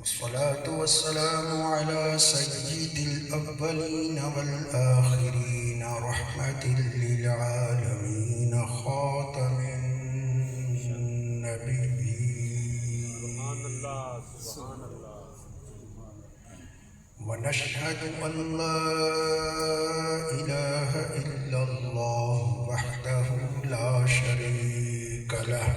والصلاة والسلام على سيد الأولين والآخرين رحمة للعالمين خاتم النبيين. سبحان الله. ونشهد أن لا إله إلا الله وحده لا شريك له،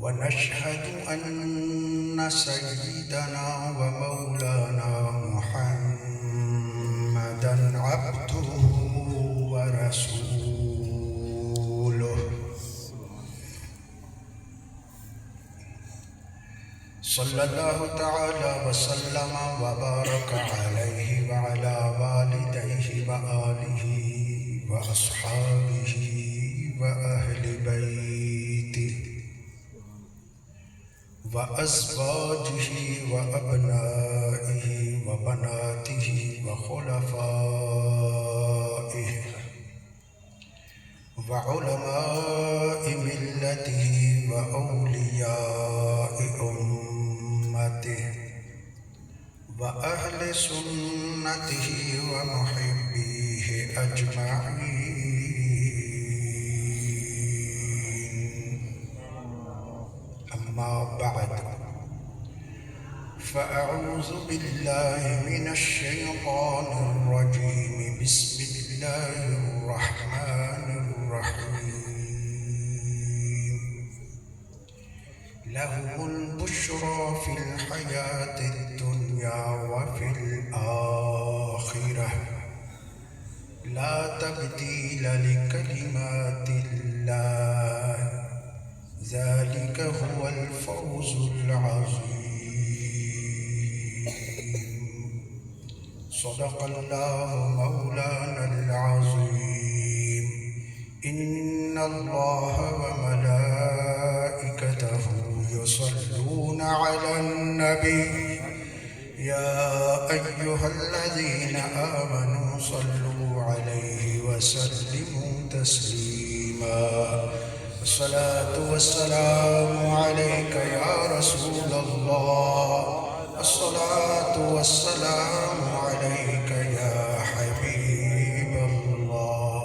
ونشهد أن سيدنا ومولانا محمدا عبده ورسوله، صلى الله تعالى وسلم وبارك عليه وعلى والديه وآله وأصحابه وأهل بيته وأزواجه وأبنائه وبناته وخلفائه وعلماء ملته وأولياء أمته وأهل سنته ومحبيه أجمعين. أما بعد، فأعوذ بالله من الشيطان الرجيم. بسم الله الرحمن الرحيم. لهم البشرى في الحياة الدنيا وفي الآخرة، لا تبديل لكلمات الله، ذلك هو الفوز العظيم. صدق الله مولانا العظيم. إن الله وملائكته يصلون على النبي يا أيها الذين آمنوا صلوا عليه وسلموا تسليما. الصلاة والسلام عليك يا رسول الله، الصلاة والسلام عليك يا حبيب الله،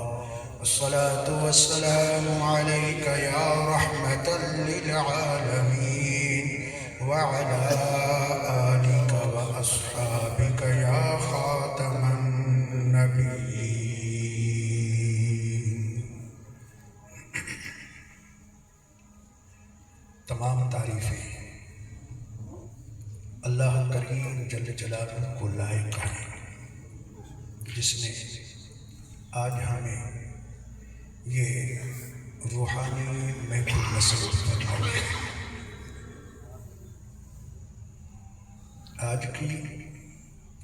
الصلاة والسلام عليك يا رحمة للعالمين، وعلى آلك وأصحابك يا خاتم النبيين. تمام تعریفیں اللہ کریم جل جلالہ کو لائق ہے، جس نے آج ہمیں یہ روحانی محفل نصیب فرمائی ہے۔ آج کی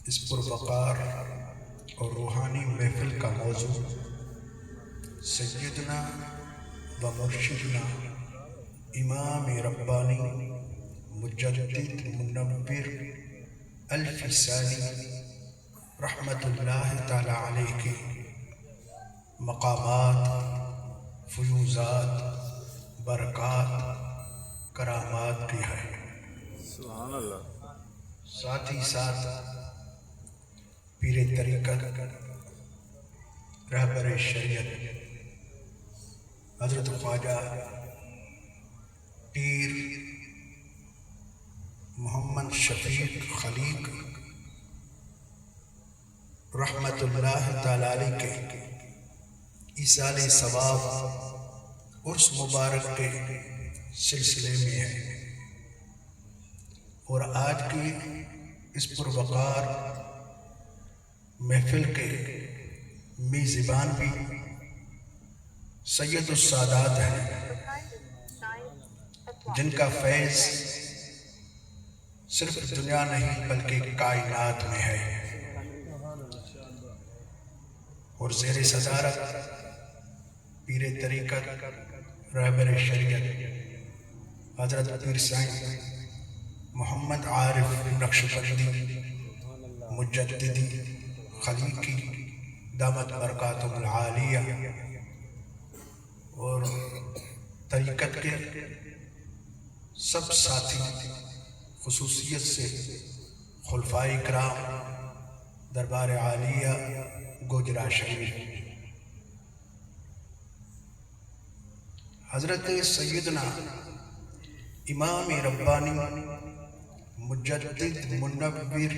اس پروقار اور روحانی محفل کا موضوع سیدنا و مرشدنا امام ربانی مجدد منور الفسانی رحمت اللہ تعالی علیہ کے مقامات، فیوزات، برکات، کرامات کی ہے۔ سبحان اللہ۔ ساتھ ہی ساتھ پیر طریقت، رہبر شریعت حضرت خواجہ پیر محمد شفیق خلیق رحمت اللہ تعالی علیہ کے ایصال ثواب عرس مبارک کے سلسلے میں ہے، اور آج کی اس پروقار محفل کے میزبان بھی سید السادات ہیں، جن کا فیض صرف دنیا نہیں بلکہ کائنات میں ہے، اور زیر صدارت پیر طریقت، رہبر شریعت حضرت پیر سائیں محمد عارف نقشبندی مجددی خلیقی دامت برکاتہ العالیہ اور طریقت کے سب ساتھی خصوصیت سے خلفائے کرام دربار عالیہ گوجرا شریف، حضرت سیدنا امام ربانی مجدد منور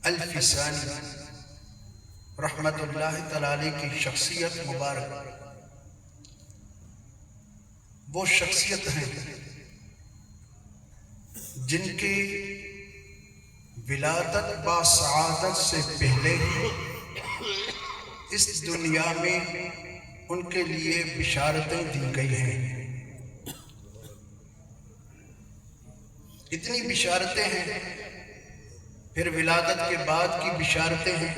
الفسانی رحمت اللہ تعالی علیہ کی شخصیت مبارک، وہ شخصیت ہیں جن کی ولادت با سعادت سے پہلے اس دنیا میں ان کے لیے بشارتیں دی گئی ہیں۔ اتنی بشارتیں ہیں، پھر ولادت کے بعد کی بشارتیں ہیں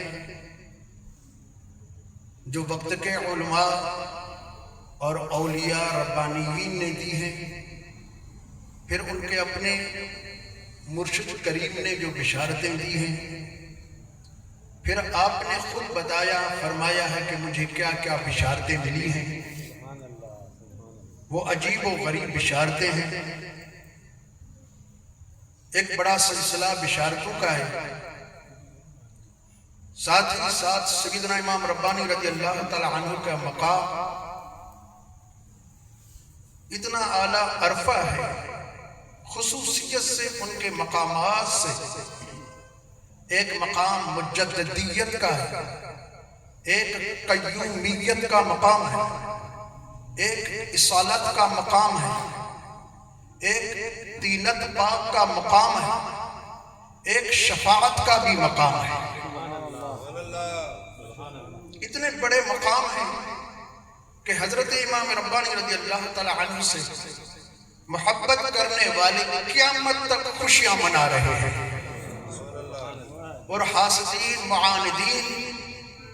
جو وقت کے علماء اور اولیاء ربانیین نے دی ہیں، پھر ان کے اپنے مرشد کریم نے جو بشارتیں دی ہیں، پھر آپ نے خود بتایا فرمایا ہے کہ مجھے کیا کیا بشارتیں ملی ہیں۔ وہ عجیب و غریب بشارتیں ہیں، ایک بڑا سلسلہ بشارتوں کا ہے۔ ساتھ ہی ساتھ سیدنا امام ربانی رضی اللہ تعالی عنہ کا مقام اتنا اعلیٰ عرفہ ہے، خصوصیت سے ان کے مقامات سے ایک مقام مجددیت کا ہے، ایک قیومیت کا مقام ہے، ایک اصالت کا مقام ہے، ایک تینت پاک کا مقام ہے، ایک شفاعت کا بھی مقام ہے۔ اتنے بڑے مقام ہیں کہ حضرت امام ربانی رضی اللہ تعالی عنہ سے محبت کرنے والے قیامت تک خوشیاں منا رہے ہیں، اور حاسدین معاندین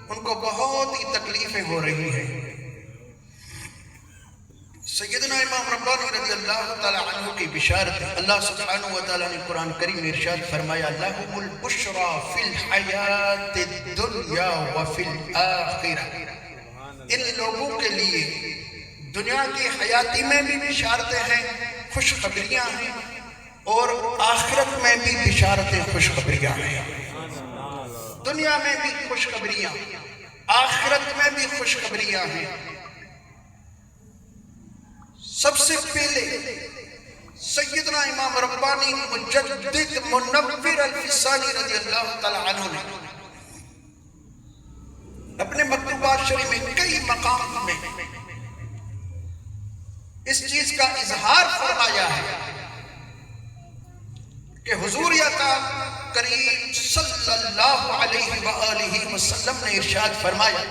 ان کو بہت ہی تکلیفیں ہو رہی ہیں۔ سیدنا امام ربانی رضی اللہ تعالی عنہ کی بشارت، اللہ سبحانہ وتعالی نے قرآن کریم میں ارشاد فرمایا لَهُمُ الْبُشْرَى فِي الْحَيَاةِ الدُّنْيَا وَفِي الْآخِرَةِ، ان لوگوں کے لیے دنیا کی حیاتی میں بھی بشارتیں ہیں، خوشخبریاں ہیں، اور آخرت میں بھی بشارتیں خوشخبریاں ہیں۔ دنیا میں بھی خوشخبریاں، آخرت میں بھی خوشخبریاں ہیں۔ سب سے پہلے سیدنا امام ربانی مجدد منور الفسانی رضی اللہ تعالی عنہ نے اپنے مکتوبات شریف میں کئی مقام میں اس چیز کا اظہار فرمایا ہے کہ حضور آقا کریم صلی اللہ علیہ وآلہ وسلم نے ارشاد فرمایا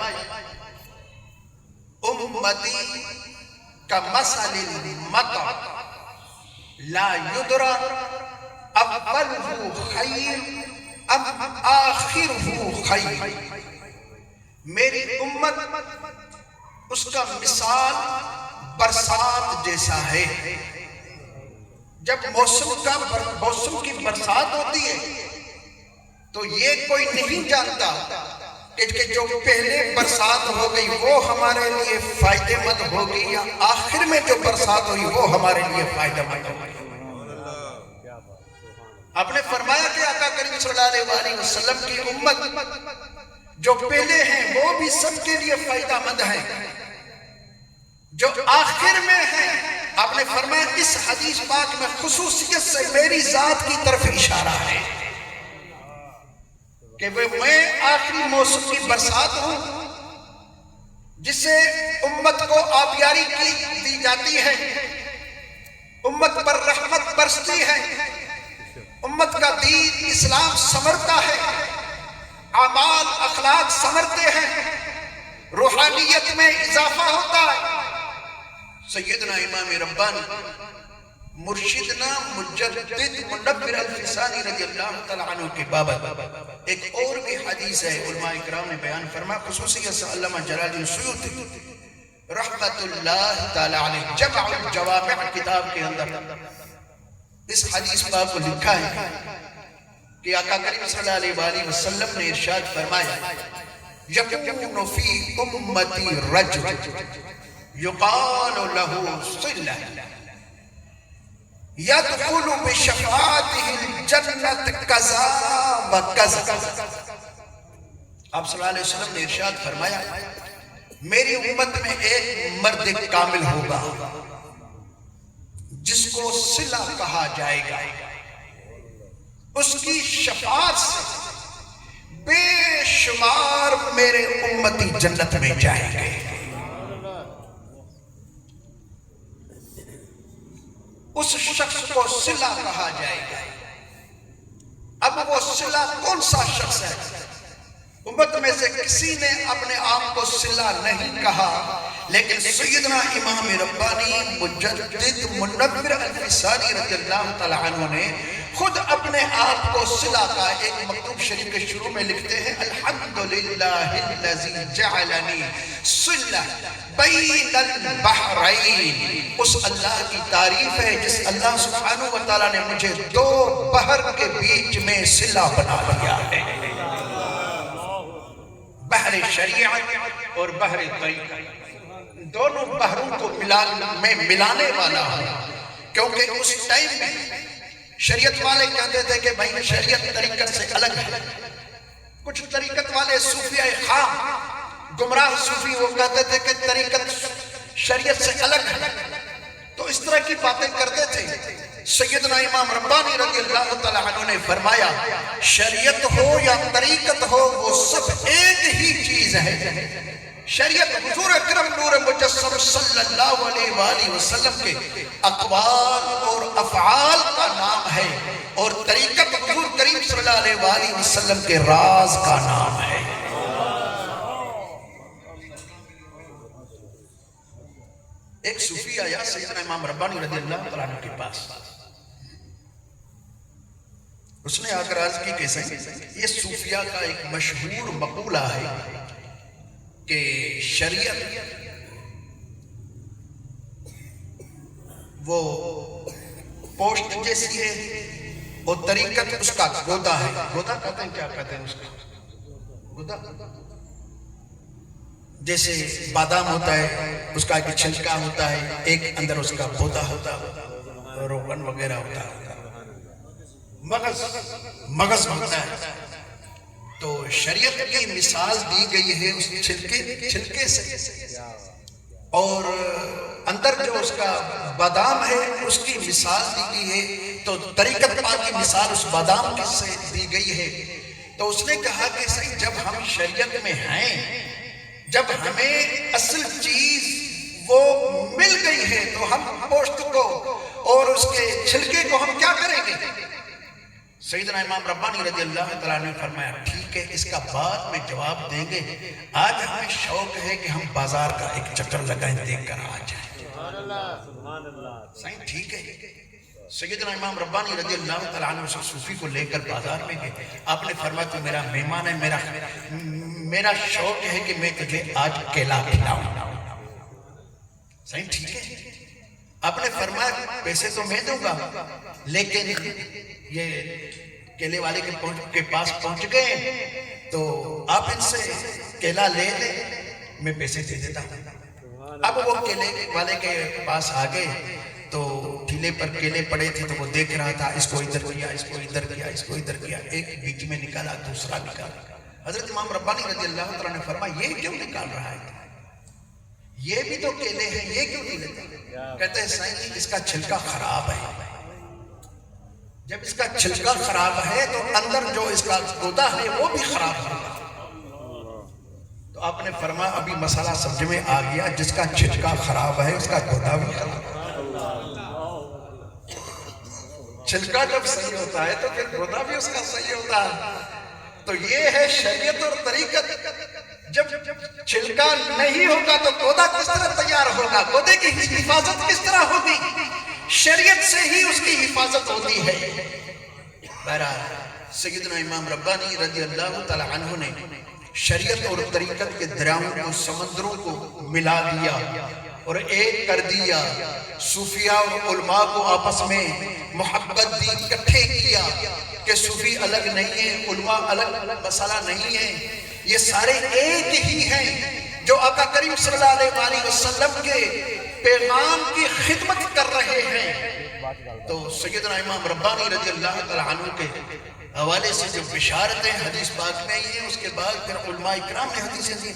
امتی کمثل المطر لا یدری اولہ خیر ام آخرہ خیر، میری امت اس کا مثال برسات جیسا ہے۔ جب موسم کی برسات ہوتی ہے تو یہ کوئی نہیں جانتا کہ جو پہلے برسات ہو گئی وہ ہمارے لیے فائدہ مند ہوگی یا آخر میں جو برسات ہوئی وہ ہمارے لیے فائدہ مند ہوگی۔ آپ نے فرمایا کہ آقا کریم صلی اللہ علیہ وسلم کی امت جو پہلے ہیں وہ بھی سب کے لیے فائدہ مند ہیں، جو آخر میں ہیں آپ نے فرمایا اس حدیث پاک میں خصوصیت سے میری ذات کی طرف اشارہ ہے کہ میں آخری موسم کی برسات ہوں جس سے امت کو آبیاری دی جاتی ہے، امت پر رحمت برستی ہے، امت کا دین اسلام سمرتا ہے، اعمال اخلاق سمرتے ہیں، روحانیت میں اضافہ ہوتا ہے۔ سیدنا امام ربانی مرشدنا مجدد منور الفسانی رضی اللہ تعالی عنہ کے بابت ایک اور بھی حدیث ہے، علماء اکرام نے بیان فرما، خصوصیت سے علامہ جلال الدین سیوطی رحمت اللہ تعالی علیہ جمع الجوامع کتاب کے اندر اس حدیث پاک کو لکھا ہے کہ آقا کریم صلی اللہ علیہ وآلہ وسلم نے ارشاد فرمایا یکون فی امتی رجل یقال له صلہ، یدخل بشفاعتہ الجنت کذا و کذا۔ آپ صلی اللہ علیہ وسلم نے ارشاد فرمایا میری امت میں ایک مرد کامل ہوگا جس کو صلہ کہا جائے گا، اس کی شفاعت سے بے شمار میرے امتی جنت میں جائیں گے۔ اس شخص کو صلہ کہا جائے گا۔ اب وہ صلہ کون سا شخص ہے؟ امت میں سے کسی نے اپنے آپ کو صلہ نہیں کہا، لیکن سیدنا امام ربانی مجدد منور الفسانی رضی اللہ تعالیٰ عنہ نے خود اپنے آپ کو صلہ کا ایک مکتوب شریف کے شروع میں لکھتے ہیں الحمدللہ الذی جعلنی صلہ بین البحرین۔ اس اللہ کی تعریف ہے جس اللہ سبحانہ وتعالیٰ نے مجھے دو بحر کے بیچ میں صلہ بنا دیا ہے، بحر شریعت اور بحر طریقت۔ دونوں بحروں کو میں ملانے والا ہوں، کیونکہ اس ٹائم میں شریعت والے کہتے تھے کہ بھائی شریعت طریقت سے الگ ہے۔ کچھ طریقت والے صوفیہ خام گمراہ صوفی وہ کہتے تھے کہ طریقت شریعت سے الگ ہے، تو اس طرح کی باتیں کرتے تھے۔ سیدنا امام ربانی رضی اللہ تعالیٰ عنہ نے فرمایا شریعت ہو یا طریقت ہو وہ سب ایک ہی چیز ہے۔ شریعت حضور اکرم نور مجسم صلی اللہ علیہ وآلہ وسلم کے اقوال اور افعال کا نام ہے، اور طریقت حضور کریم صلی اللہ علیہ وآلہ وسلم کے راز کا نام ہے۔ ایک صوفی آیا سیدنا امام ربانی رضی اللہ تعالیٰ عنہ کے پاس، اس نے آ کر عرض کی کہ یہ صوفیہ کا ایک مشہور مقولہ ہے کہ شریعت وہ پوشت جیسی ہے اور طریقت اس کا گودا ہے۔ گودا کہتے ہیں، کیا کہتے ہیں اس کا؟ گودا جیسے بادام ہوتا ہے اس کا ایک چھلکا ہوتا ہے، ایک اندر اس کا گودا ہوتا ہے، روغن وغیرہ ہوتا ہے، مغز ہوتا ہے۔ تو شریعت کی مثال دی گئی ہے اس چھلکے سے، اور اندر جو اس کا بادام ہے اس کی مثال دی گئی ہے، تو طریقت پاک کی مثال اس بادام سے دی گئی ہے۔ تو اس نے کہا کہ صحیح جب ہم شریعت میں ہیں، جب ہمیں اصل چیز وہ مل گئی ہے تو ہم پوشت کو اور اس کے چھلکے کو ہم کیا کریں گے؟ سیدنا امام ربانی رضی اللہ تعالیٰ نے فرمایا ٹھیک ہے، اس کا بعد میں جواب دیں گے، آج ہمیں شوق ہے کہ ہم بازار کا ایک چکر لگائیں، دیکھ کر آ جائیں۔ صحیح ٹھیک ہے۔ سیدنا امام ربانی رضی اللہ تعالیٰ عنہ صوفی کو لے کر بازار میں گئے۔ آپ نے فرمایا تو میرا مہمان ہے، میرا شوق ہے کہ میں تجھے آج کیلا کھلاؤں۔ صحیح ٹھیک ہے۔ آپ نے فرمایا پیسے تو میں دوں گا، لیکن یہ کیلے والے کے پاس پہنچ گئے تو آپ ان سے کیلا لے لیں، میں پیسے دے دیتا ہوں۔ اب وہ کیلے والے کے پاس آگئے تو ٹھیلے پر کیلے پڑے تھے تو وہ دیکھ رہا تھا، اس کو ادھر کیا، اس کو ادھر کیا، اس کو ادھر کیا، ایک بیچ میں نکالا، دوسرا نکالا۔ حضرت امام ربانی رضی اللہ تعالیٰ نے فرمایا یہ کیوں نکال رہا ہے؟ یہ بھی تو کیلے ہیں، یہ کیوں نہیں لیتے؟ کہتے ہیں سائیں اس کا چھلکا خراب ہے۔ جب اس کا چھلکا خراب ہے تو اندر جو اس کا گودا ہے وہ بھی خراب ہوگا۔ تو آپ نے فرمایا ابھی مسئلہ سمجھ میں آ گیا، جس کا چھلکا خراب ہے اس کا گودا بھی خراب ہے۔ چھلکا جب صحیح ہوتا ہے تو پھر گودا بھی اس کا صحیح ہوتا ہے۔ تو یہ ہے شریعت اور طریقت۔ جب چھلکا نہیں ہوگا تو گودا کس طرح تیار ہوگا؟ گودے کی حفاظت کس طرح ہوگی؟ شریعت سے ہی اس کی حفاظت ہوتی ہے۔ بہرحال سیدنا امام ربانی رضی اللہ تعالی عنہ نے شریعت اور طریقت کے دریاؤں کو، سمندروں کو ملا دیا اور ایک کر دیا۔ صوفیاء اور علماء کو آپس میں محبت دی، اکٹھے کیا کہ صوفی الگ نہیں ہیں، علماء الگ مسئلہ نہیں ہے، یہ سارے ایک ہی ہیں جو آقا کریم صلی اللہ علیہ وسلم کے پیغام کی خدمت کر رہے ہیں۔ تو سیدنا امام ربانی رضی اللہ تعالیٰ عنہ کے حوالے سے جو بشارتیں حدیث پاک میں ہی ہیں، اس کے بعد پھر علماء اکرام نے حدیثیں دی،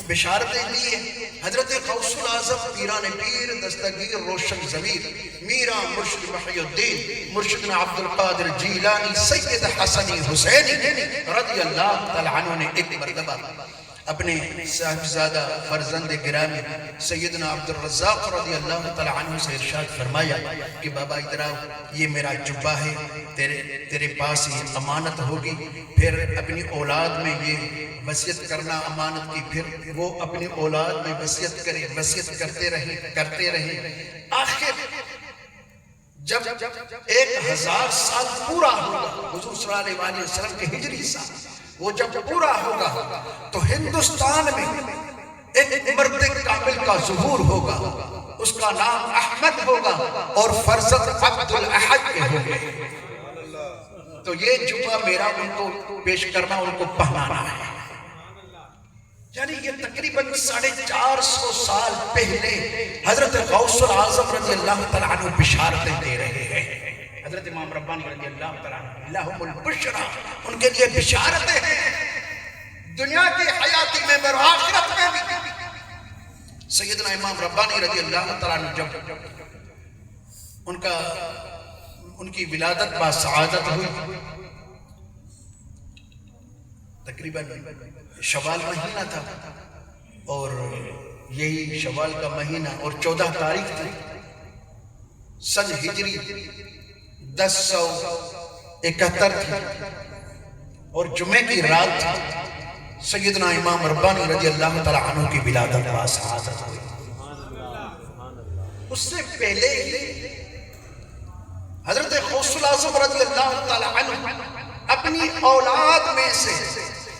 بشارتیں دی ہیں۔ حضرت غوث الاعظم پیران پیر دستگیر روشن ضمیر میرا مرشد محی الدین مرشدنا عبد القادر جیلانی سید حسنی حسینی رضی اللہ تعالیٰ عنہ نے ایک مرتبہ اپنے صاحبزادہ فرزند گرامی سیدنا عبد الرزاق رضی اللہ تعالیٰ عنہ سے ارشاد فرمایا کہ بابا ادھر آؤ، یہ میرا جبہ ہے، تیرے پاس یہ امانت ہوگی، پھر اپنی اولاد میں یہ وصیت کرنا امانت کی، پھر وہ اپنی اولاد میں وصیت کرتے رہے۔ آخر جب 1000 سال پورا ہوگا، حضور صلی اللہ علیہ وسلم کے ہجری سال وہ جب پورا ہوگا تو ہندوستان میں ایک مرد کامل کا ظہور ہوگا، اس کا نام احمد ہوگا اور فرزند عبد الاحد کے ہوں گے۔ تو یہ جبہ میرا ان کو پیش کرنا، ان کو پہنانا ہے۔ یعنی یہ تقریباً 450 سال پہلے حضرت غوث الاعظم رضی اللہ تعالیٰ عنہ بشارتیں دے رہے ہیں۔ حضرت امام ربانی رضی اللہ تعالیٰ عنہ لہم البشرا، ان کے لیے بشارتیں ہیں دنیا کی حیاتی میں اور آخرت میں بھی۔ سیدنا امام ربانی رضی اللہ تعالیٰ عنہ جب ان کی ولادت با سعادت ہوئی، تقریباً شوال مہینہ تھا، اور یہی شوال کا مہینہ اور 14 تاریخ تھی سن ہجری 1071 تھی، اور جمعے کی رات تھی۔ سیدنا امام ربانی رضی اللہ تعالیٰ عنہ کی ولادت با سعادت ہوئی۔ اس سے پہلے ہی حضرت غوث الاعظم رضی اللہ تعالیٰ عنہ اپنی اولاد میں سے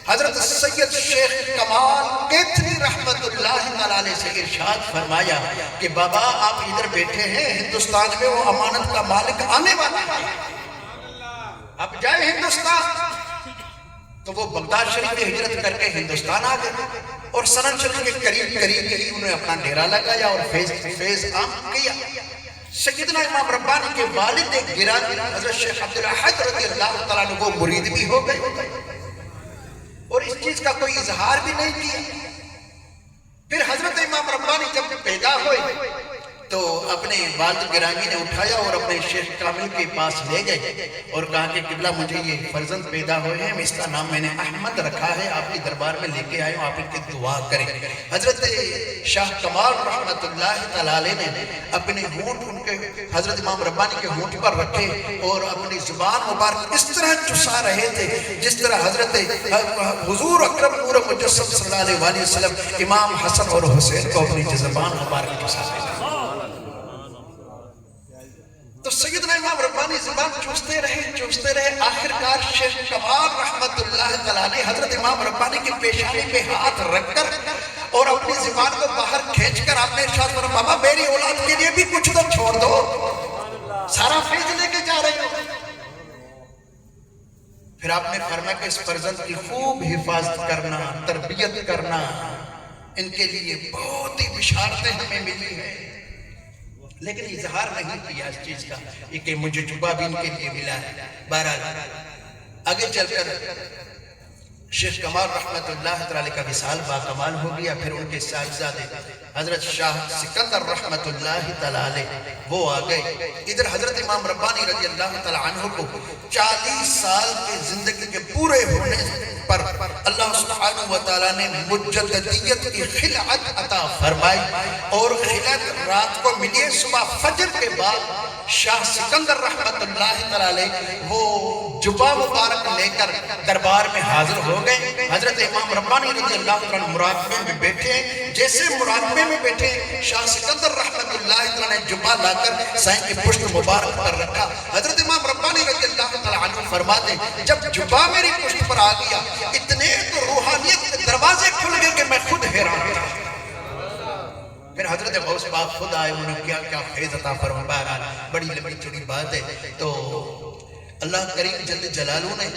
حضرت سید شیخ کمال کیتھری رحمت اللہ تعالیٰ علیہ سے ارشاد فرمایا کہ بابا آپ ادھر بیٹھے ہیں، ہندوستان میں وہ امانت کا مالک آنے والا ہے، اب جائے ہندوستان۔ تو وہ بغداد شریف میں ہجرت کر کے ہندوستان آ گئے، اور سنن شریف کے قریب ہی انہوں نے اپنا ڈیرا لگایا اور فیض عام کیا۔ سیدنا امام ربانی کے والد گرامی حضرت شیخ عبد الاحد رضی اللہ تعالیٰ عنہ وہ مرید بھی ہو گئے، اور اس چیز کا کوئی اظہار بھی نہیں کیا۔ پھر حضرت امام ربانی جب پیدا ہوئے تو اپنے والد گرامی نے اٹھایا اور اپنے شیخ کامل کے پاس لے گئے اور کہا کہ قبلہ مجھے یہ فرزند پیدا ہوئے ہیں، اس کا نام میں نے احمد رکھا ہے، آپ کی دربار میں لے کے آئے ہوں، آپ ان کی دعا کریں۔ حضرت شاہ کمال رحمت اللہ تعالیٰ علیہ نے اپنے ہونٹ ان کے حضرت امام ربانی کے ہونٹ پر رکھے اور اپنی زبان مبارک اس طرح چسا رہے تھے جس طرح حضرت حضور اکرم نور مجسم صلی اللہ علیہ وسلم امام حسن اور حسین کو اپنی زبان مبارک چسا رہے تھے۔ تو سیدنا امام ربانی زبان چوستے رہے، آخرکار شیخ کمال رحمت اللہ تعالیٰ علیہ حضرت امام ربانی کی پیشانی پہ ہاتھ رکھ کر اور اپنی زبان کو باہر کھینچ کر آپ نے ارشاد فرمایا بابا میری اولاد کے لیے بھی کچھ تو چھوڑ دو، سارا فیض لے کے جا رہے ہو۔ پھر آپ نے فرمایا کہ اس فرزند کی خوب حفاظت کرنا، تربیت کرنا، ان کے لیے بہت ہی بشارتیں ہمیں ملی ہیں، لیکن اظہار نہیں کیا اس چیز کا کہ مجھے جبہ بھی ان کے لیے ملا ہے۔ بہرحال آگے چل کر شیخ کمال رحمت اللہ تعالیٰ کا وصال با کمال ہو گیا، پھر ان کے صاحبزادے حضرت شاہ سکندر رحمت اللہ تعالیٰ علیہ وہ آ گئے۔ ادھر حضرت امام ربانی رضی اللہ تعالیٰ عنہ کو 40 سال کی زندگی کے پورے ہونے پر اللہ سبحانہ وتعالیٰ نے مجددیت کی خلعت عطا فرمائی، اور خلعت رات کو ملی، صبح فجر کے بعد شاہ سکندر رحمت اللہ تعالیٰ علیہ وہ جبہ مبارک لے کر دربار میں حاضر ہو گئے۔ حضرت امام ربانی رضی اللہ عنہ مراقبے میں بیٹھے، جیسے مراقبے میں بیٹھے شاہ سکندر رحمت اللہ تعالیٰ نے جبہ لا کر سائن کی پشت مبارک پر رکھا۔ حضرت امام ربانی رضی اللہ تعالیٰ عنہ فرماتے جب جبہ میری پشت پر آ گیا اتنے تو روحانیت کے دروازے کھل گئے کہ میں خود حیران تھا۔ پھر حضرت غوث پاک خود آئے، انہوں نے کیا فیض عطا فرمایا، بڑی لمبی چوڑی بات ہے۔ تو اللہ کریم جل جلالہ نے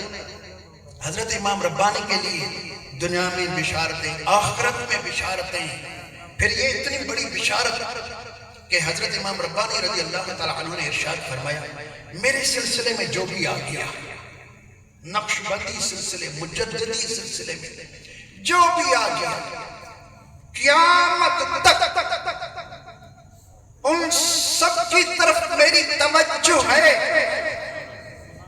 حضرت امام ربانی کے لیے دنیا میں بشارتیں، آخرت میں بشارتیں، پھر یہ اتنی بڑی بشارت کہ حضرت امام ربانی رضی اللہ تعالیٰ عنہ نے ارشاد فرمایا میرے سلسلے میں جو بھی آ گیا، نقشبندی سلسلے، مجددی سلسلے میں جو بھی آ گیا، قیامت تک ان سب کی طرف میری توجہ ہے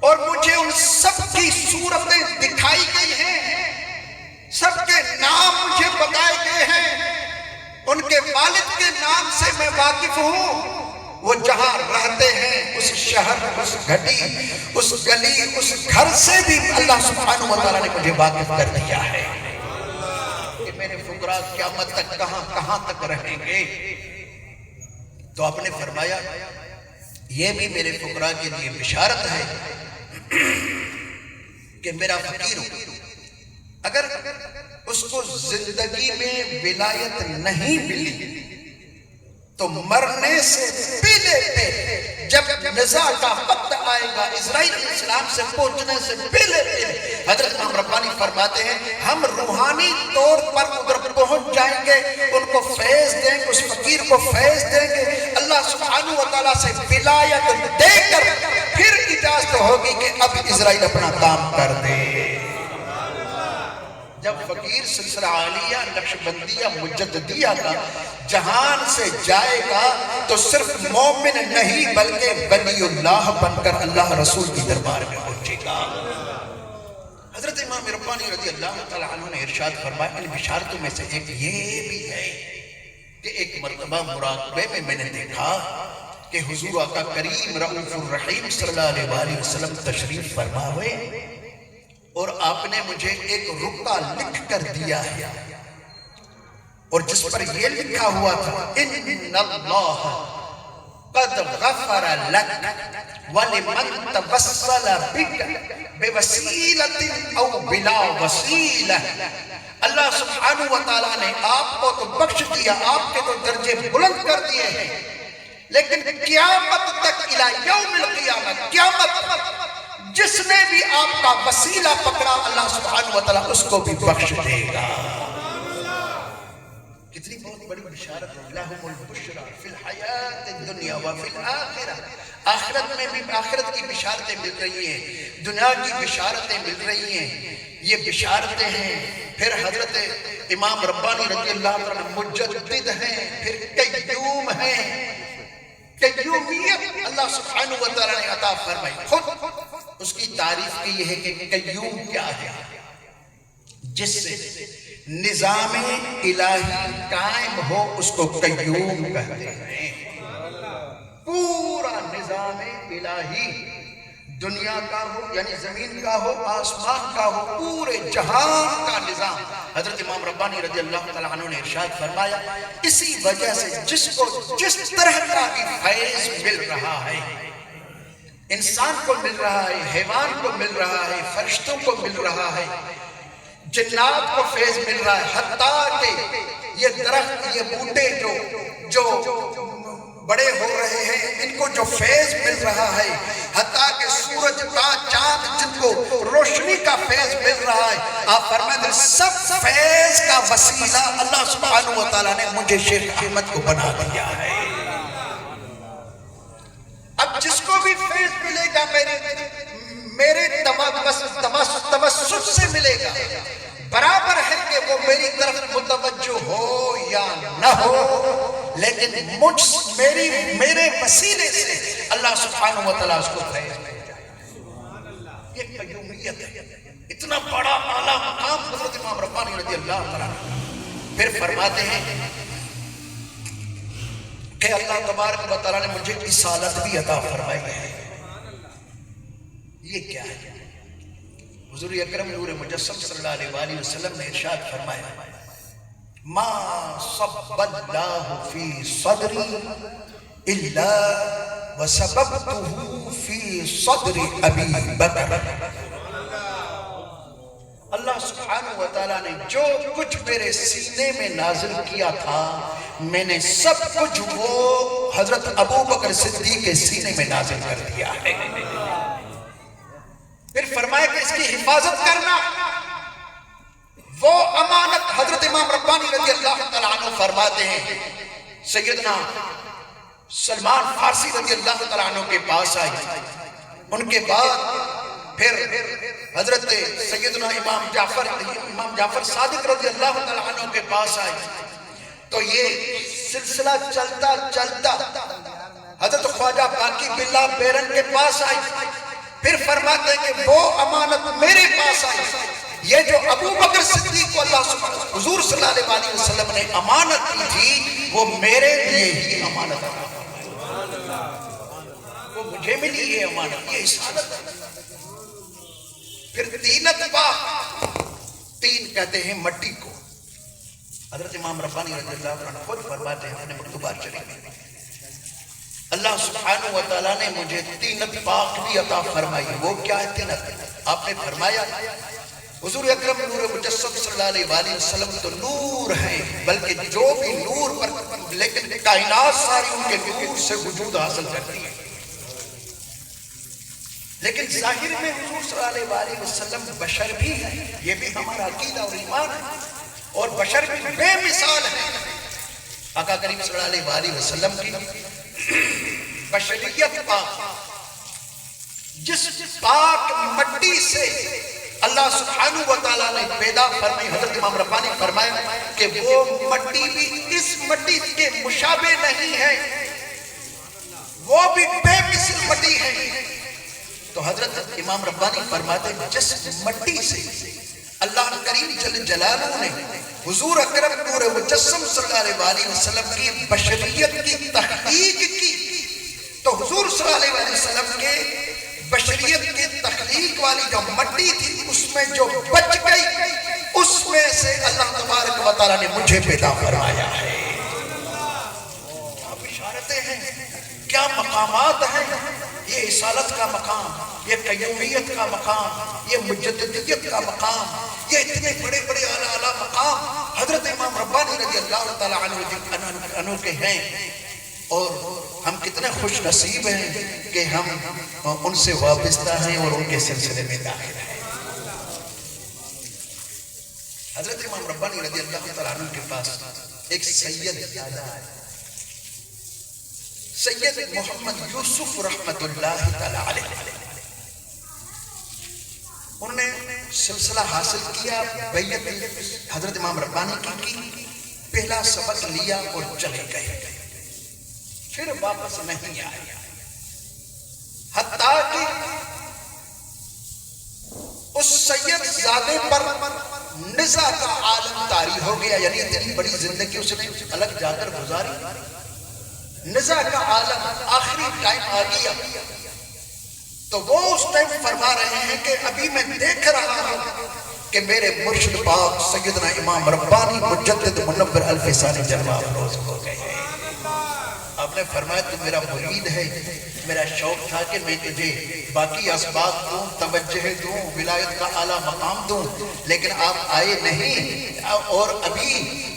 اور مجھے ان سب کی صورتیں دکھائی گئی ہیں، سب کے نام مجھے بتائے گئے ہیں، ان کے والد کے نام سے میں واقف ہوں، وہ جہاں رہتے ہیں اس شہر، اس گھٹی، اس گلی، اس گھر سے بھی اللہ سبحانہ وتعالی نے مجھے واقف کر دیا ہے کہ میرے فقراء قیامت تک کہاں تک رہیں گے۔ تو آپ نے فرمایا یہ بھی میرے فقراء کے لیے بشارت ہے کہ میرا فقیر اگر اس کو زندگی میں ولایت نہیں ملی تو مرنے سے پہلے جب نزاع کا وقت آئے گا، اسرائیل علیہ السلام سے پہنچنے سے پہلے حضرت امام ربانی فرماتے ہیں ہم روحانی طور پر ادھر پہنچ جائیں گے، ان کو فیض دیں گے، اس فقیر کو فیض دیں گے، اللہ سبحانہ وتعالیٰ سے ولایت دے کر پھر اجازت ہوگی کہ اب اسرائیل اپنا کام کر دے۔ جب فقیر سلسلہ عالیہ، نقشبندیہ، مجددیہ کا جہان سے جائے گا تو صرف مومن نہیں بلکہ ولی اللہ بن کر اللہ رسول کی دربار میں پہنچے گا۔ حضرت امام ربانی رضی اللہ تعالیٰ عنہ نے ارشاد فرمایا ان بشارتوں میں سے ایک یہ بھی ہے کہ ایک مرتبہ مراقبے میں میں نے دیکھا کہ حضور آقا کریم رؤوف الرحیم صلی اللہ علیہ وسلم تشریف فرما ہوئے اور آپ نے مجھے ایک رکع لکھ کر دیا ہے اور جس پر یہ لکھا ہوا تھا ان اللہ قد غفر لک ولمن توسل بک بوسیلۃ او بلا وسیلہ، اللہ سبحانہ وتعالیٰ نے آپ کو تو بخش دیا، آپ کے تو درجے بلند کر دیے ہیں، لیکن قیامت تک الی یوم القیامت، قیامت تک جس نے بھی آپ کا وسیلہ پکڑا اللہ سبحانہ وتعالیٰ اس کو بھی بخش دے گا۔ کتنی بہت بڑی بشارت ہے، لہم البشرا فی الحیات الدنیا وفی الآخرہ، آخرت میں بھی آخرت کی بشارتیں مل رہی ہیں، دنیا کی بشارتیں مل رہی ہیں، یہ بشارتیں ہیں۔ پھر حضرت امام ربانی رضی اللہ عنہ مجدد ہیں، پھر قیوم ہیں، قیومیت اللہ سبحانہ وتعالی نے عطا فرمائی۔ خود اس کی تعریف کی یہ ہے کہ قیوم کیا ہے؟ جس سے نظام الہی قائم ہو اس کو قیوم کہتے ہیں۔ پورا نظام الہی دنیا کا ہو یعنی زمین کا ہو، آسمان کا ہو، پورے جہان کا نظام حضرت امام ربانی رضی اللہ تعالیٰ عنہ نے ارشاد فرمایا اسی وجہ سے جس کو جس طرح کا بھی فیض مل رہا ہے، انسان کو مل رہا ہے، حیوان کو مل رہا ہے، فرشتوں کو مل رہا ہے، جنات کو فیض مل رہا ہے، حتیٰ کہ یہ درخت، یہ بوٹے جو بڑے ہو رہے ہیں ان کو جو فیض مل رہا ہے، حتیٰ کہ سورج کا چاند جن کو روشنی کا فیض مل رہا ہے، آپ فرمائیں دیں سب فیض کا وسیلہ اللہ سبحانہ وتعالی نے مجھے شیخ احمد کو بنا دیا ہے۔ اب جس کو بھی فیض ملے گا میرے توسط سے ملے گا، برابر ہے کہ وہ میری طرف متوجہ ہو یا نہ ہو، لیکن میرے وسیلے سے اللہ سبحانہ وتعالی اس کو فیض مل جائے۔ یہ قیومیت ہے، اتنا بڑا اعلیٰ مقام حضرت امام ربانی رضی اللہ عنہ۔ پھر فرماتے ہیں کہ اللہ تبارک و تعالی نے مجھے اصالت بھی عطا فرمائی ہے۔ یہ کیا ہے؟ حضور اکرم نور مجسم صلی اللہ علیہ وآلہ وسلم نے ارشاد فرمایا ما صب اللہ فی صدری الا وسببته فی صدر ابی بکر۔ اللہ سبحانہ وتعالی نے جو کچھ میرے سینے میں نازل کیا تھا میں نے سب کچھ وہ حضرت ابو بکر صدیق کے سینے میں نازل کر دیا ہے۔ پھر فرمایا کہ اس کی حفاظت کرنا، وہ امانت حضرت امام ربانی رضی اللہ تعالیٰ عنہ فرماتے ہیں سیدنا سلمان فارسی رضی اللہ تعالیٰ عنہ کے پاس آئی. ان کے بعد پھر حضرت سیدنا امام جعفر صادق رضی اللہ تعالیٰ عنہ کے پاس آئی. تو یہ سلسلہ چلتا چلتا حضرت خواجہ باقی باللہ بیرن کے پاس آئی. پھر فرماتے ہیں کہ وہ امانت میرے پاس آئی. یہ جو ابو بکر صدیق کو حضور صلی اللہ علیہ وسلم نے امانت کی تھی وہ میرے لیے ہی امانت ہے. وہ مجھے ملی یہ امانت, یہ اسعادت ہے. پھر تین اتباع, تین کہتے ہیں مٹی کو. حضرت امام ربانی رضی اللہ عنہ خود فرماتے ہیں اپنے مکتوبات شریف میں, اللہ سبحانہ وتعالیٰ نے مجھے تینت پاک بھی عطا فرمائی. وہ کیا ہے تینت؟ آپ نے فرمایا حضور اکرم نور مجسم صلی اللہ علیہ وآلہ وسلم تو نور ہیں, بلکہ جو بھی نور پر, لیکن کائنات ساری ان کے نور سے وجود حاصل کرتی ہے. لیکن ظاہر میں حضور صلی اللہ علیہ وآلہ وسلم بشر بھی ہیں, یہ بھی ہمارا عقیدہ اور ایمان ہے, اور بشر بھی بے مثال ہے. آقا کریم صلی اللہ علیہ وآلہ وسلم کی بشریت پاک, جس پاک مٹی سے اللہ سبحانہ وتعالیٰ نے پیدا فرمائی. حضرت امام ربانی فرمائے کہ وہ مٹی بھی اس مٹی کے مشابہ نہیں ہے, وہ بھی بے مثل مٹی ہے. تو حضرت امام ربانی فرماتے ہیں جس مٹی سے اللہ کریم جل جلالہ نے حضور اکرم نور مجسم صلی اللہ علیہ وآلہ وسلم کی بشریت کی تحقیق کی, تو حضور صلی اللہ علیہ وسلم کے بشریت کے تخلیق والی جو مٹی تھی اس میں جو بچ گئی, اس میں سے اللہ تبارک و تعالیٰ نے مجھے پیدا فرمایا ہے. کیا بشارتیں ہیں, کیا مقامات ہیں. یہ اصالت کا مقام, یہ قیومیت کا مقام, یہ مجددیت کا مقام, یہ اتنے بڑے بڑے اعلیٰ مقام حضرت امام ربانی رضی اللہ تعالیٰ عنہ کے ہیں. اور ہم کتنے خوش نصیب ہیں کہ ہم ان سے وابستہ ہیں اور ان کے سلسلے میں داخل ہیں. حضرت امام ربانی رضی اللہ تعالیٰ عنہ کے پاس ایک سید پیدا ہے, سید محمد یوسف رحمت اللہ تعالیٰ علیہ. انہوں نے سلسلہ حاصل کیا, بیعت حضرت امام ربانی کی, پہلا سبق لیا اور چلے گئے, پھر واپس نہیں آیا. حتیٰ کہ اس سید زادے پر نزا کا عالم طاری ہو گیا, یعنی اتنی بڑی زندگی اس نے الگ جا کر گزاری, نزا کا عالم آخری ٹائم آ گیا. تو وہ اس ٹائم فرما رہے ہیں کہ ابھی میں دیکھ رہا ہوں کہ میرے مرشد پاک سیدنا امام ربانی مجدد منور الفسانی جلوہ افروز ہو گئے. آپ نے فرمایا تو میرا مرید ہے, میرا شوق تھا کہ میں تجھے باقی اسباب دوں, توجہ دوں, ولایت کا اعلیٰ مقام دوں, لیکن آپ آئے نہیں, اور ابھی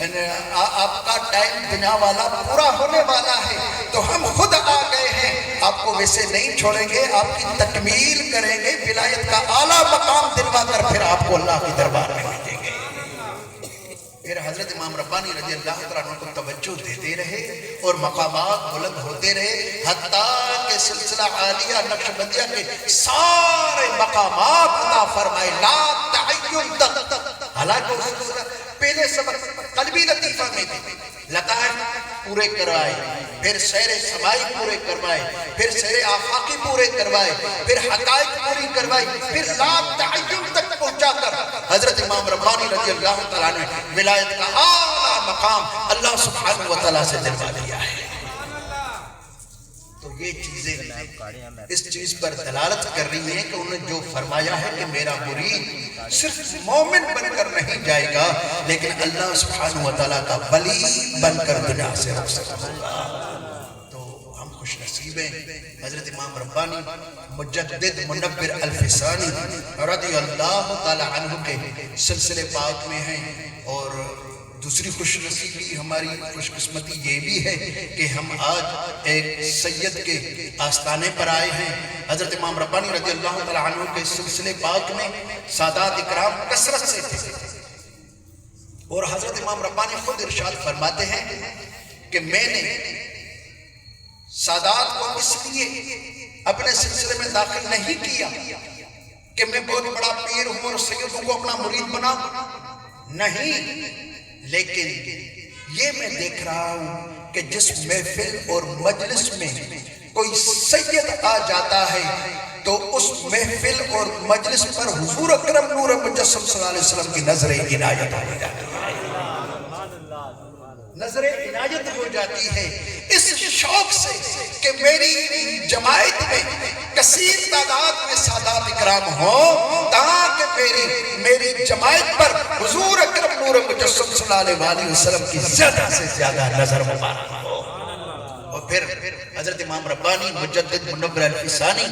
آپ کا ٹائم دنیا والا پورا ہونے والا ہے, تو ہم خود آ گئے ہیں. آپ کو ویسے نہیں چھوڑیں گے, آپ کی تکمیل کریں گے, ولایت کا اعلیٰ مقام دلوا کر پھر آپ کو اللہ کی دربار میں بھیجیں گے. پھر حضرت امام ربانی رضی اللہ عنہ کو توجہ دیتے رہے اور مقامات بلند ہوتے رہے, حتیٰ کہ سلسلہ عالیہ نقشبندیہ کے سارے مقامات عطا فرمائے لا تعین تک. حالانکہ پہلے سبق قلبی لطیفہ میں تھے, لطائف پورے کروائے, پھر سیر سمائی پورے کروائے, پھر سیر آفاقی پورے کروائے, پھر حقائق پوری کروائی, پھر لا تعین تک پہنچا کر حضرت امام ربانی رضی اللہ تعالیٰ نے ولایت کا اعلیٰ مقام اللہ سبحانہ وتعالیٰ سے دلوا دیا ہے. تو یہ چیزیں اس چیز پر دلالت کر رہی ہیں کہ انہوں نے جو فرمایا ہے کہ میرا مرید صرف مومن بن کر نہیں جائے گا, لیکن اللہ سبحانہ وتعالیٰ کا ولی بن کر دنیا سے رخصت ہوگا. تو ہم خوش نصیب ہیں. حضرت امام ربانی مجدد منور الفسانی رضی اللہ تعالی عنہ کے سلسلے پاک میں ہیں. اور دوسری خوش نصیبی ہماری خوش قسمتی یہ بھی ہے کہ ہم آج ایک سید کے آستانے پر آئے ہیں. حضرت امام ربانی رضی اللہ تعالی عنہ کے سلسلے پاک میں سادات اکرام کثرت سے تھے, اور حضرت امام ربانی خود ارشاد فرماتے ہیں کہ میں نے سادات کو اس لیے اپنے سلسلے میں داخل نہیں کیا کہ میں بہت بڑا پیر ہوں اور سیدوں کو اپنا مرید بناؤں، نہیں، لیکن یہ میں دیکھ رہا ہوں کہ جس محفل اور مجلس میں کوئی سید آ جاتا ہے تو اس محفل اور مجلس پر حضور اکرم نور مجسم صلی اللہ علیہ وسلم کی نظر عنایت ہو جاتی ہے، نظر عنایت ہو جاتی ہے، اس شوق سے کہ میری جماعت میں کثیر تعداد میں سادات اکرام ہوں تاکہ میری جماعت پر حضور اکرم نور مجسم صلی اللہ علیہ وسلم کی زیادہ سے زیادہ نظر مبارک ہو۔ اور پھر حضرت امام ربانی مجدد منور الفسانی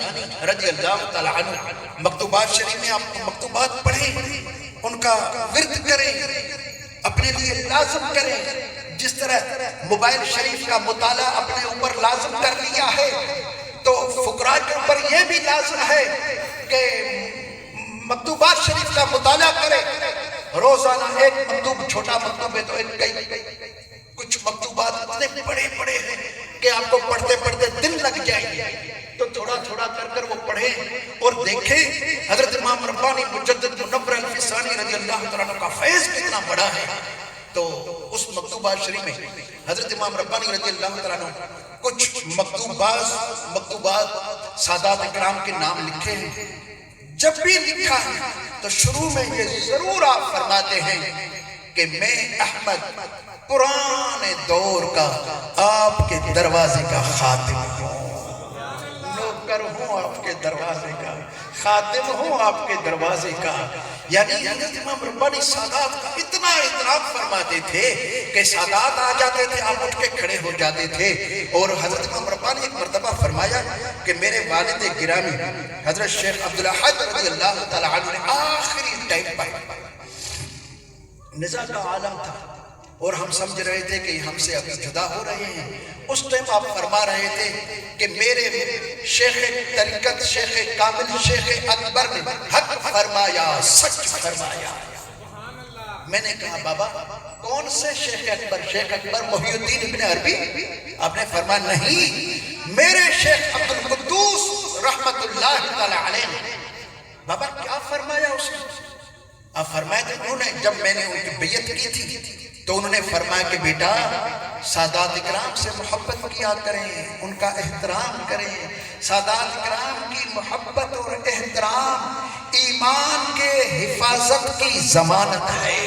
رضی اللہ تعالیٰ عنہ مکتوبات شریف میں آپ مکتوبات پڑھیں، ان کا ورد کریں، اپنے لیے لازم کریں، جس طرح موبائل شریف کا مطالعہ اپنے اوپر لازم کر لیا ہے تو فقراء کے اوپر یہ بھی لازم ہے کہ مکتوبات شریف کا مطالعہ کرے، روزانہ ایک مکتوب، چھوٹا مکتوب ہے تو کچھ مکتوبات اتنے بڑے بڑے ہیں کہ آپ کو پڑھتے پڑھتے دن لگ جائیں گے، تو تھوڑا تھوڑا کر وہ پڑھیں اور دیکھیں حضرت امام ربانی مجدد منور الفسانی رضی اللہ عنہ کا فیض کتنا بڑا ہے۔ تو اس مکتوبات شریف میں حضرت امام ربانی رضی اللہ عنہ کچھ مکتوبات سادات اکرام کے نام لکھے ہیں، جب بھی لکھا ہے تو شروع میں یہ ضرور آپ فرماتے ہیں کہ میں احمد پرانے دور کا آپ کے دروازے کا خادم ہوں، نوکر ہوں آپ کے دروازے کا، خادم ہوں آپ کے دروازے کا۔ یعنی حضرت امام ربانی سادات کا اتنا احترام فرماتے تھے کہ سادات آ جاتے تھے آپ اٹھ کے کھڑے ہو جاتے تھے۔ اور حضرت امام ربانی ایک مرتبہ فرمایا کہ میرے والد گرامی حضرت شیخ عبدالحد رضی اللہ تعالیٰ عنہ نے آخری ٹائم پر نزا کا عالم تھا اور ہم سمجھ رہے تھے کہ ہم سے ابھی جدا ہو رہے ہیں، اس ٹائم آپ فرما رہے تھے کہ میرے شیخ طریقت شیخ کامل شیخ اکبر نے حق فرمایا، سچ فرمایا۔ میں نے کہا بابا کون سے شیخ اکبر؟ شیخ اکبر محی الدین ابن عربی؟ آپ نے فرمایا نہیں، میرے شیخ عبد القدوس رحمت اللہ تعالی علیہ۔ بابا کیا فرمایا اس نے؟ آپ فرمایا کہ انہوں نے جب میں نے ان کی بیعت کی تھی تو انہوں نے فرمایا کہ بیٹا سادات اکرام سے محبت کیا کریں، ان کا احترام کریں، سادات اکرام کی محبت اور احترام ایمان کے حفاظت کی ضمانت ہے۔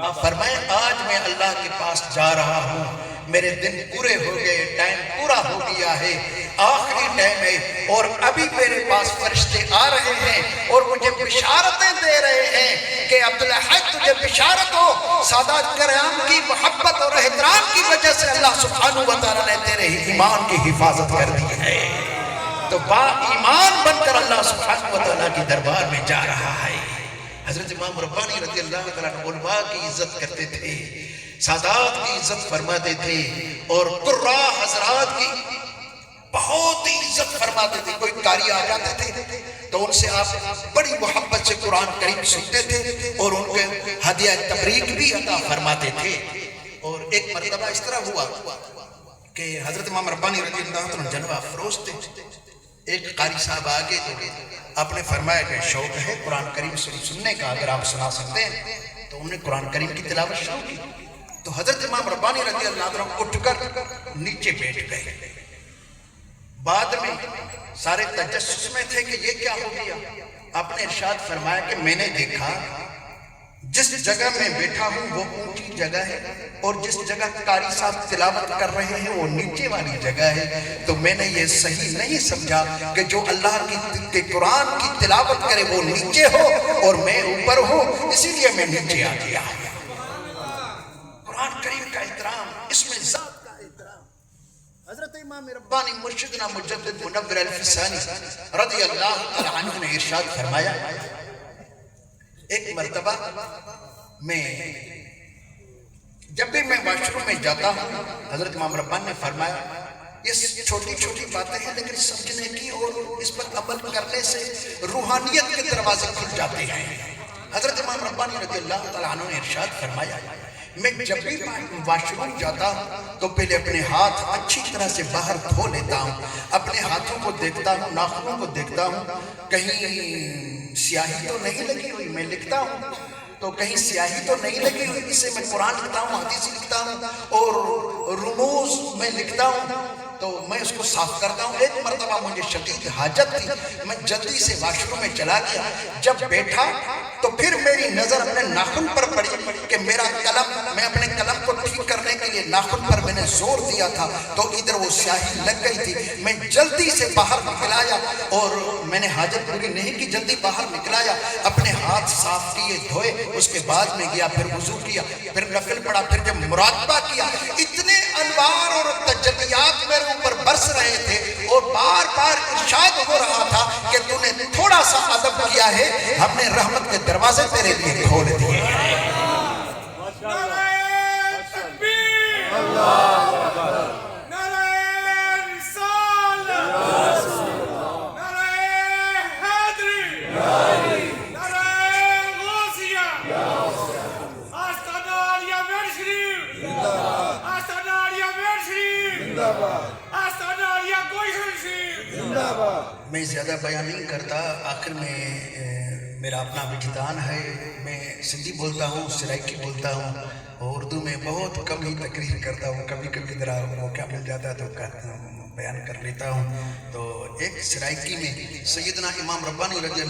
آپ فرمائیں آج میں اللہ کے پاس جا رہا ہوں، میرے دن پورے ہو گئے، ٹائم پورا ہو گیا ہے، آخری ٹائم ہے اور ابھی میرے پاس فرشتے آ رہے ہیں اور مجھے بشارتیں دے رہے ہیں کہ عبدالحق تجھے بشارت ہو، سادات کرام کی محبت اور احترام کی وجہ سے اللہ سبحانہ وتعالی نے تیرے ایمان کی حفاظت کر دی ہے۔ تو با ایمان بن کر اللہ سبحانہ وتعالی کی دربار میں جا رہا ہے۔ حضرت امام ربانی رضی اللہ تعالیٰ عنہ علماء کی عزت کرتے تھے، سادات کی عزت فرماتے تھے اور قراء حضرات کی بہت ہی عزت فرماتے تھے۔ کوئی قاری آ جاتے تھے تو ان سے آپ بڑی محبت سے قرآن کریم سنتے تھے اور ان کے ہدیہ تبریک بھی عطا فرماتے تھے۔ اور ایک مرتبہ اس طرح ہوا کہ حضرت امام ربانی رضی اللہ عنہ جناب افروز تھے، ایک قاری صاحب آگے تو آپ نے فرمایا کہ شوق ہے قرآن کریم سننے کا، اگر آپ سنا سکتے ہیں تو انہوں نے قرآن کریم کی تلاوت شروع کی۔ تو حضرت امام ربانی رضی اللہ عنہ اٹھ کر نیچے بیٹھ گئے۔ بعد میں سارے تجسس میں تھے کہ یہ کیا ہو گیا۔ آپ نے ارشاد فرمایا کہ میں نے دیکھا جس جگہ میں بیٹھا ہوں وہ اونچی جگہ ہے اور جس جگہ قاری صاحب تلاوت کر رہے ہیں وہ نیچے والی جگہ ہے، تو میں نے یہ صحیح نہیں سمجھا کہ جو اللہ کی قرآن کی تلاوت کرے وہ نیچے ہو اور میں اوپر ہوں، اسی لیے میں نیچے آ گیا۔ قرآن کریم کا احترام، اس میں ذات کا احترام۔ حضرت امام ربانی مرشدنا مجدد منور الفسانی رضی اللہ تعالی عنہ نے ارشاد فرمایا، ایک مرتبہ میں جب بھی میں واش روم میں جاتا ہوں، حضرت امام ربانی نے فرمایا یہ چھوٹی چھوٹی باتیں ہیں لیکن سمجھنے کی اور اس پر عمل کرنے سے روحانیت کے دروازے کھل جاتے ہیں۔ حضرت امام ربانی رضی اللہ تعالیٰ عنہ نے ارشاد فرمایا میں جب بھی واش روم جاتا ہوں تو پہلے اپنے ہاتھ اچھی طرح سے باہر دھو لیتا ہوں، اپنے ہاتھوں کو دیکھتا ہوں، ناخنوں کو دیکھتا ہوں، کہیں سیاہی تو نہیں لگی ہوئی، میں لکھتا ہوں تو کہیں سیاہی تو نہیں لگی ہوئی، اسے میں قرآن لکھتا ہوں، حدیث لکھتا ہوں اور رموز میں لکھتا ہوں، تو میں اس کو صاف کرتا ہوں۔ ایک مرتبہ مجھے شدید حاجت تھی، میں جلدی سے واش روم میں چلا گیا، جب بیٹھا تو پھر میری نظر اپنے ناخن پر پڑی کہ میرا قلم، میں اپنے قلم کو ٹھیک کرنے کے لیے ناخن پر میں نے زور دیا تھا تو ادھر وہ سیاہی لگ گئی تھی۔ میں جلدی سے باہر نکلایا اور میں نے حاجت پوری نہیں کی، جلدی باہر نکلایا، اپنے ہاتھ صاف کیے، دھوئے، اس کے بعد میں گیا، پھر وضو کیا، پھر نفل پڑھا، پھر جب مراقبہ کیا، اتنے انوار اور تجلیات میرے اوپر برس رہے تھے اور بار بار ارشاد ہو رہا تھا کہ تو نے تھوڑا سا ادب کیا ہے، ہم نے رحمت کے دروازے تیرے لیے کھول دیے۔ میں زیادہ بیان نہیں کرتا، آخر میں میرا اپنا وجدان ہے، میں سندھی بولتا ہوں، سرائکی بولتا ہوں، اردو میں بہت کم ہی تقریر کرتا ہوں، کبھی کبھی ذرا موقع مل جاتا ہے تو بیان کر لیتا ہوں۔ تو ایک سرائکی میں سیدنا امام ربانی رضی اللہ